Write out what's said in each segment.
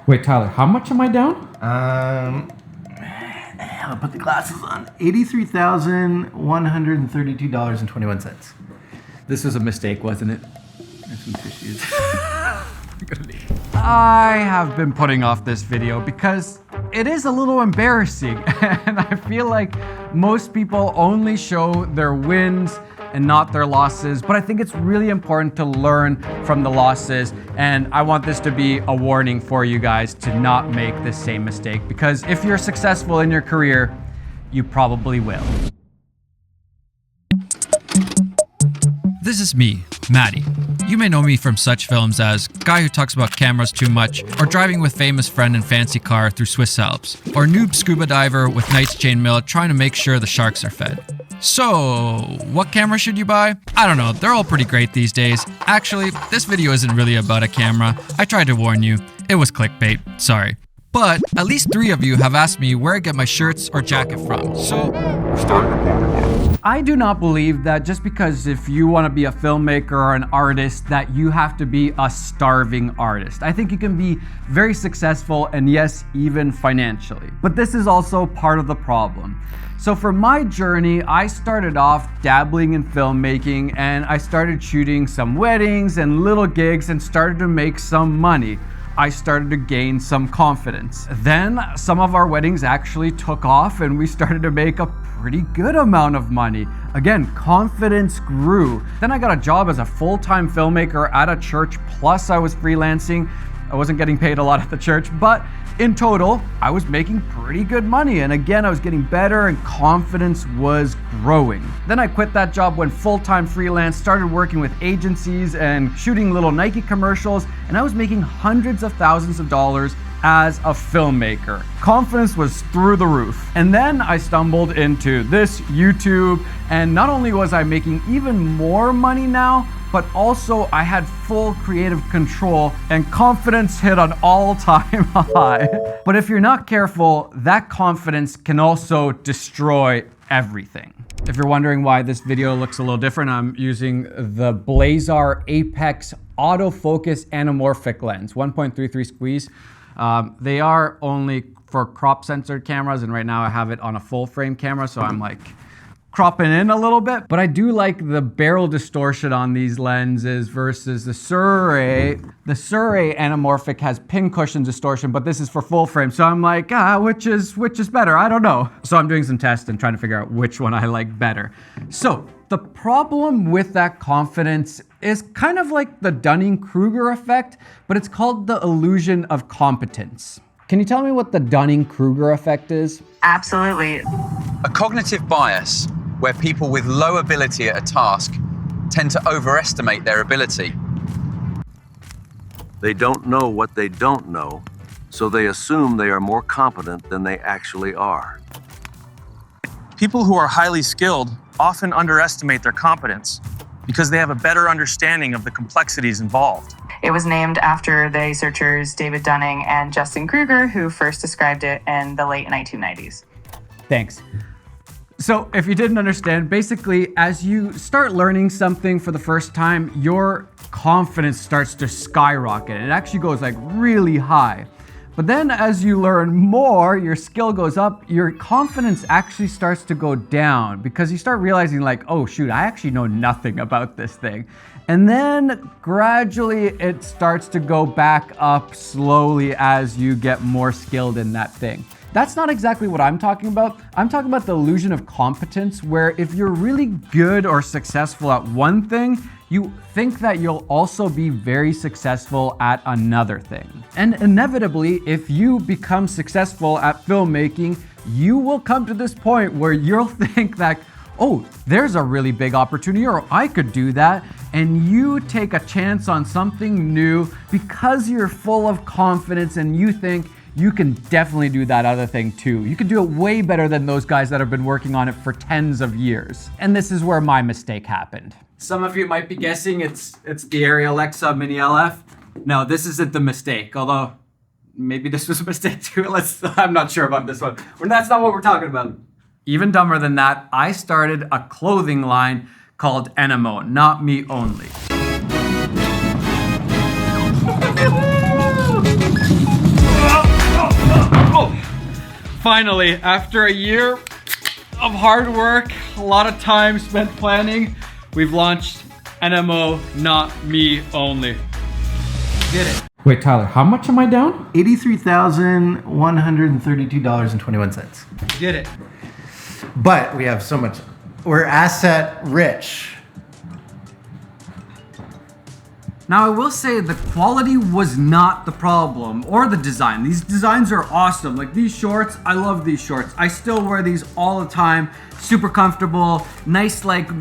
Wait, Tyler, how much am I down? I'll put the glasses on. $83,132.21. This was a mistake, wasn't it? There's some tissues. I have been putting off this video because it is a little embarrassing and I feel like most people only show their wins and not their losses, but I think it's really important to learn from the losses, and I want this to be a warning for you guys to not make the same mistake, because if you're successful in your career, you probably will. This is me, Matti. You may know me from such films as Guy Who Talks About Cameras Too Much, or Driving with Famous Friend in Fancy Car Through Swiss Alps, or Noob Scuba Diver with Knight's Chainmail trying to make sure the sharks are fed. So, what camera should you buy? I don't know, they're all pretty great these days. Actually, this video isn't really about a camera. I tried to warn you. It was clickbait, sorry. But at least 3 of you have asked me where I get my shirts or jacket from, so I do not believe that just because if you want to be a filmmaker or an artist that you have to be a starving artist. I think you can be very successful and yes, even financially. But this is also part of the problem. So for my journey, I started off dabbling in filmmaking and I started shooting some weddings and little gigs and started to make some money. I started to gain some confidence. Then some of our weddings actually took off and we started to make a pretty good amount of money. Again, confidence grew. Then I got a job as a full-time filmmaker at a church, plus I was freelancing. I wasn't getting paid a lot at the church, but in total, I was making pretty good money. And again, I was getting better and confidence was growing. Then I quit that job, went full-time freelance, started working with agencies and shooting little Nike commercials, and I was making hundreds of thousands of dollars as a filmmaker. Confidence was through the roof. And then I stumbled into this YouTube, and not only was I making even more money now, but also I had full creative control and confidence hit an all-time high. But if you're not careful, that confidence can also destroy everything. If you're wondering why this video looks a little different, I'm using the Blazar Apex autofocus anamorphic lens, 1.33 squeeze. They are only for crop censored cameras, and right now I have it on a full frame camera, so I'm like cropping in a little bit. But I do like the barrel distortion on these lenses versus the Sur-Ray. The Sur-Ray anamorphic has pin cushion distortion, but this is for full frame. So I'm like, which is better? I don't know. So I'm doing some tests and trying to figure out which one I like better. So the problem with that confidence is kind of like the Dunning-Kruger effect, but it's called the illusion of competence. Can you tell me what the Dunning-Kruger effect is? Absolutely. A cognitive bias where people with low ability at a task tend to overestimate their ability. They don't know what they don't know, so they assume they are more competent than they actually are. People who are highly skilled often underestimate their competence because they have a better understanding of the complexities involved. It was named after the researchers David Dunning and Justin Kruger, who first described it in the late 1990s. Thanks. So if you didn't understand, basically, as you start learning something for the first time, your confidence starts to skyrocket. It actually goes like really high. But then as you learn more, your skill goes up, your confidence actually starts to go down because you start realizing like, oh shoot, I actually know nothing about this thing. And then gradually it starts to go back up slowly as you get more skilled in that thing. That's not exactly what I'm talking about. I'm talking about the illusion of competence, where if you're really good or successful at one thing, you think that you'll also be very successful at another thing. And inevitably, if you become successful at filmmaking, you will come to this point where you'll think that, oh, there's a really big opportunity, or I could do that. And you take a chance on something new because you're full of confidence and you think you can definitely do that other thing too. You can do it way better than those guys that have been working on it for tens of years. And this is where my mistake happened. Some of you might be guessing it's the Arri Alexa Mini LF. No, this isn't the mistake, although maybe this was a mistake too. I'm not sure about this one. That's not what we're talking about. Even dumber than that, I started a clothing line called Enemo, Not Me Only. Finally, after a year of hard work, a lot of time spent planning, we've launched NMO Not Me Only. Get it. Wait, Tyler, how much am I down? $83,132.21. Get it. But we have so much. We're asset rich. Now, I will say the quality was not the problem, or the design. These designs are awesome. Like these shorts, I love these shorts. I still wear these all the time. Super comfortable, nice, like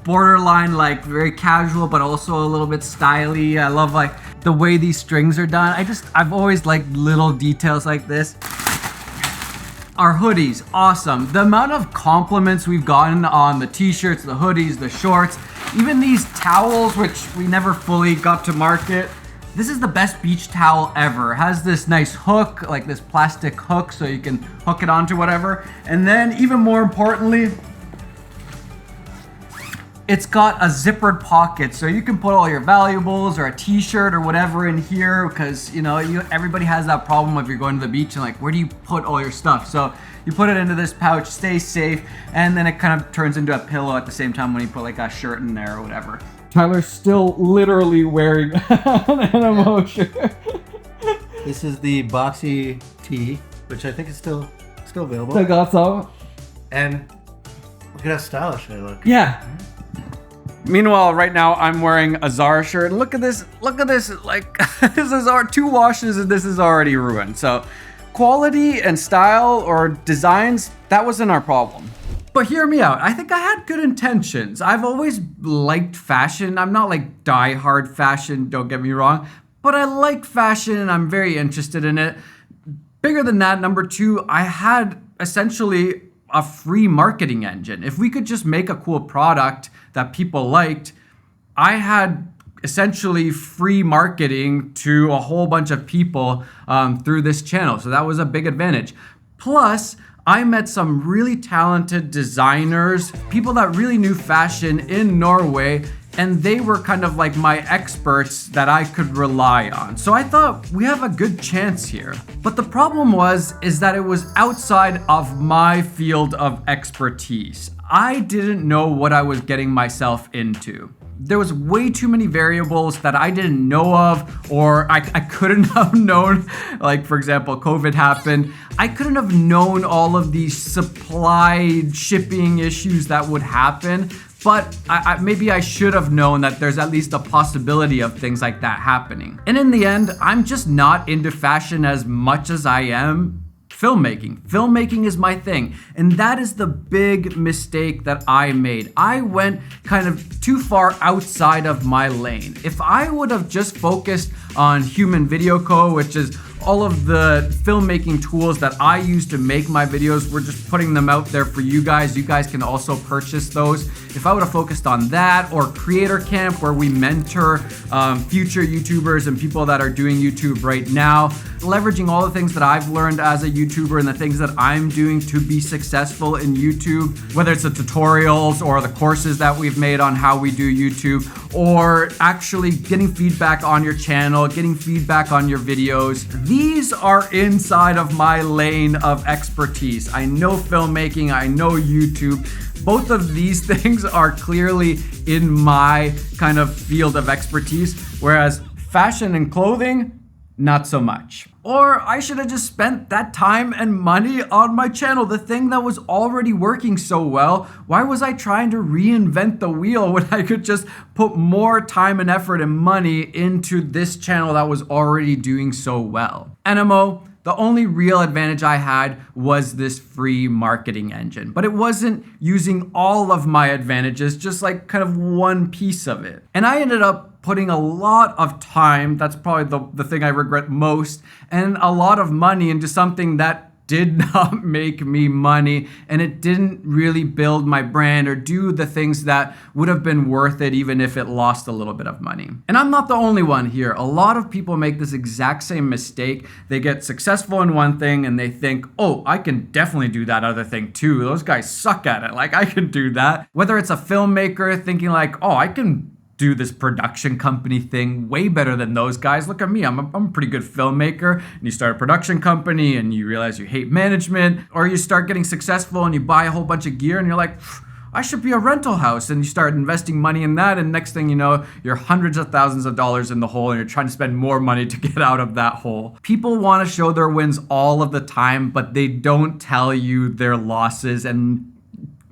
borderline, like very casual, but also a little bit stylish. I love like the way these strings are done. I've always liked little details like this. Our hoodies, awesome. The amount of compliments we've gotten on the t-shirts, the hoodies, the shorts, even these towels, which we never fully got to market. This is the best beach towel ever. It has this nice hook, like this plastic hook, so you can hook it onto whatever. And then even more importantly, it's got a zippered pocket, so you can put all your valuables or a t-shirt or whatever in here, because everybody has that problem if you're going to the beach and like, where do you put all your stuff? So you put it into this pouch, stay safe, and then it kind of turns into a pillow at the same time when you put like a shirt in there or whatever. Tyler's still literally wearing an NMO shirt. This is the boxy tee, which I think is still available. I got some. And look at how stylish I look. Yeah. Meanwhile, right now I'm wearing a Zara shirt. And look at this, like this is 2 washes and this is already ruined. So quality and style or designs, that wasn't our problem. But hear me out. I think I had good intentions. I've always liked fashion. I'm not like die-hard fashion, don't get me wrong, but I like fashion and I'm very interested in it. Bigger than that, number 2, I had essentially a free marketing engine. If we could just make a cool product that people liked, I had essentially free marketing to a whole bunch of people through this channel. So that was a big advantage. Plus, I met some really talented designers, people that really knew fashion in Norway, and they were kind of like my experts that I could rely on. So I thought we have a good chance here. But the problem is that it was outside of my field of expertise. I didn't know what I was getting myself into. There was way too many variables that I didn't know of, or I couldn't have known. Like, for example, COVID happened. I couldn't have known all of these supply shipping issues that would happen, but maybe I should have known that there's at least a possibility of things like that happening. And in the end, I'm just not into fashion as much as I am filmmaking. Filmmaking is my thing. And that is the big mistake that I made. I went kind of too far outside of my lane. If I would have just focused on Human Video Co., which is all of the filmmaking tools that I use to make my videos, we're just putting them out there for you guys. You guys can also purchase those. If I would have focused on that, or Creator Camp, where we mentor future YouTubers and people that are doing YouTube right now, leveraging all the things that I've learned as a YouTuber and the things that I'm doing to be successful in YouTube, whether it's the tutorials or the courses that we've made on how we do YouTube, or actually getting feedback on your channel, getting feedback on your videos. These are inside of my lane of expertise. I know filmmaking, I know YouTube. Both of these things are clearly in my kind of field of expertise, whereas fashion and clothing, not so much. Or I should have just spent that time and money on my channel, the thing that was already working so well. Why was I trying to reinvent the wheel when I could just put more time and effort and money into this channel that was already doing so well? NMO, the only real advantage I had was this free marketing engine, but it wasn't using all of my advantages, just like kind of one piece of it. And I ended up putting a lot of time, that's probably the thing I regret most, and a lot of money into something that did not make me money, and it didn't really build my brand or do the things that would have been worth it even if it lost a little bit of money. And I'm not the only one here. A lot of people make this exact same mistake. They get successful in one thing and they think, oh, I can definitely do that other thing too. Those guys suck at it. Like, I can do that. Whether it's a filmmaker thinking like, oh, I can do this production company thing way better than those guys. Look at me, I'm a pretty good filmmaker. And you start a production company and you realize you hate management, or you start getting successful and you buy a whole bunch of gear and you're like, I should be a rental house, and you start investing money in that, and next thing you know, you're hundreds of thousands of dollars in the hole and you're trying to spend more money to get out of that hole. People want to show their wins all of the time, but they don't tell you their losses, and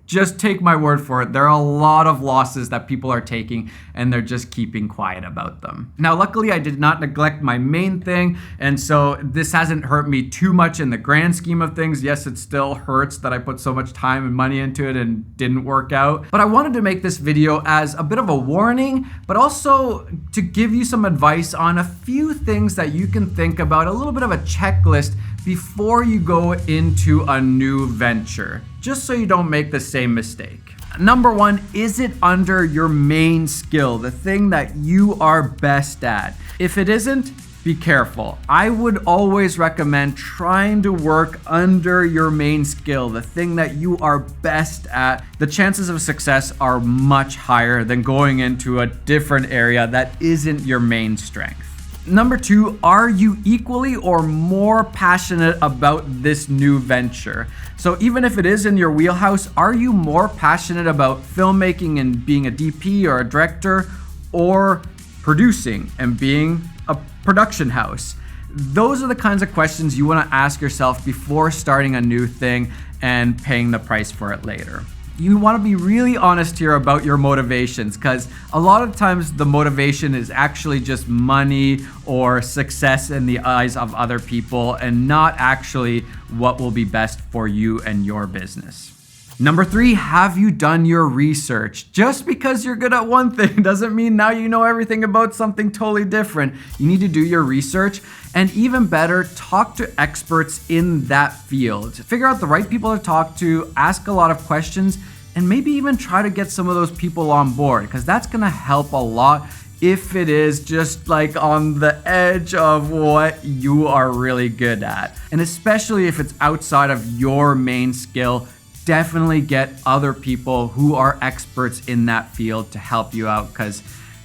just take my word for it, there are a lot of losses that people are taking and they're just keeping quiet about them. Now, luckily, I did not neglect my main thing, and so this hasn't hurt me too much in the grand scheme of things. Yes, it still hurts that I put so much time and money into it and didn't work out. But I wanted to make this video as a bit of a warning, but also to give you some advice on a few things that you can think about, a little bit of a checklist before you go into a new venture, just so you don't make the same mistake. Number one, is it under your main skill, the thing that you are best at? If it isn't, be careful. I would always recommend trying to work under your main skill, the thing that you are best at. The chances of success are much higher than going into a different area that isn't your main strength. Number two, are you equally or more passionate about this new venture? So even if it is in your wheelhouse, are you more passionate about filmmaking and being a DP or a director, or producing and being a production house? Those are the kinds of questions you want to ask yourself before starting a new thing and paying the price for it later. You want to be really honest here about your motivations, because a lot of times the motivation is actually just money or success in the eyes of other people, and not actually what will be best for you and your business. Number three, have you done your research? Just because you're good at one thing doesn't mean now you know everything about something totally different. You need to do your research, and even better, talk to experts in that field. Figure out the right people to talk to, ask a lot of questions, and maybe even try to get some of those people on board, because that's gonna help a lot if it is just like on the edge of what you are really good at. And especially if it's outside of your main skill, definitely get other people who are experts in that field to help you out, because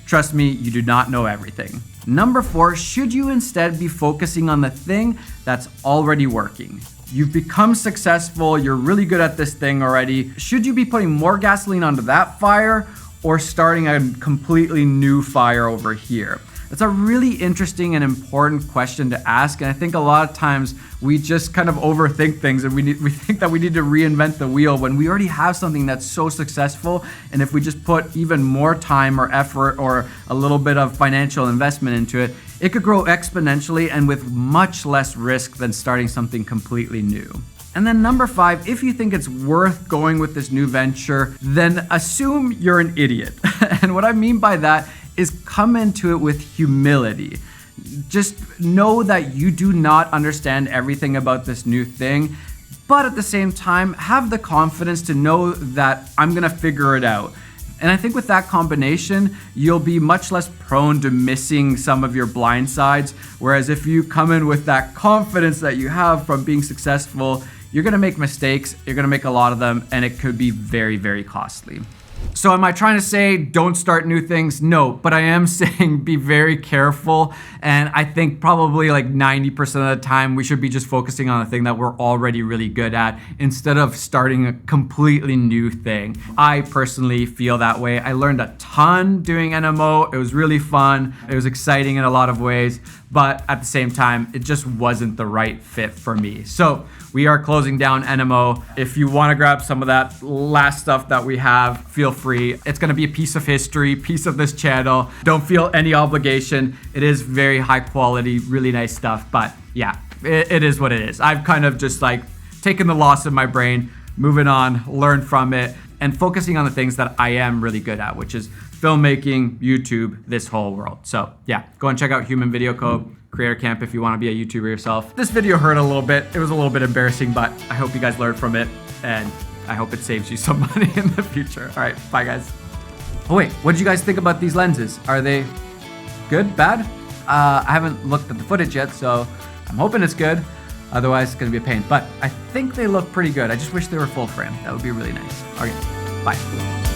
trust me, you do not know everything. Number four, should you instead be focusing on the thing that's already working? You've become successful, you're really good at this thing already. Should you be putting more gasoline onto that fire, or starting a completely new fire over here? That's a really interesting and important question to ask, and I think a lot of times we just kind of overthink things, and we think that we need to reinvent the wheel when we already have something that's so successful. And if we just put even more time or effort or a little bit of financial investment into it, it could grow exponentially and with much less risk than starting something completely new. And then number five, if you think it's worth going with this new venture, then assume you're an idiot. And what I mean by that is come into it with humility. Just know that you do not understand everything about this new thing, but at the same time, have the confidence to know that I'm gonna figure it out. And I think with that combination, you'll be much less prone to missing some of your blind sides. Whereas if you come in with that confidence that you have from being successful, you're gonna make mistakes, you're gonna make a lot of them, and it could be very, very costly. So am I trying to say don't start new things? No, but I am saying be very careful. And I think probably like 90% of the time we should be just focusing on the thing that we're already really good at instead of starting a completely new thing. I personally feel that way. I learned a ton doing NMO. It was really fun. It was exciting in a lot of ways, but at the same time, it just wasn't the right fit for me. So we are closing down NMO. If you want to grab some of that last stuff that we have, feel free. It's going to be a piece of history, piece of this channel. Don't feel any obligation. It is very high quality, really nice stuff. But yeah, it is what it is. I've kind of just like taken the loss in my brain, moving on, learned from it, and focusing on the things that I am really good at, which is filmmaking, YouTube, this whole world. So yeah, go and check out Human Video Co. Creator Camp if you want to be a YouTuber yourself. This video hurt a little bit. It was a little bit embarrassing, but I hope you guys learned from it, and I hope it saves you some money in the future. All right, bye guys. Oh wait, what did you guys think about these lenses? Are they good, bad? I haven't looked at the footage yet, so I'm hoping it's good. Otherwise, it's gonna be a pain. But I think they look pretty good. I just wish they were full frame. That would be really nice. Okay, bye.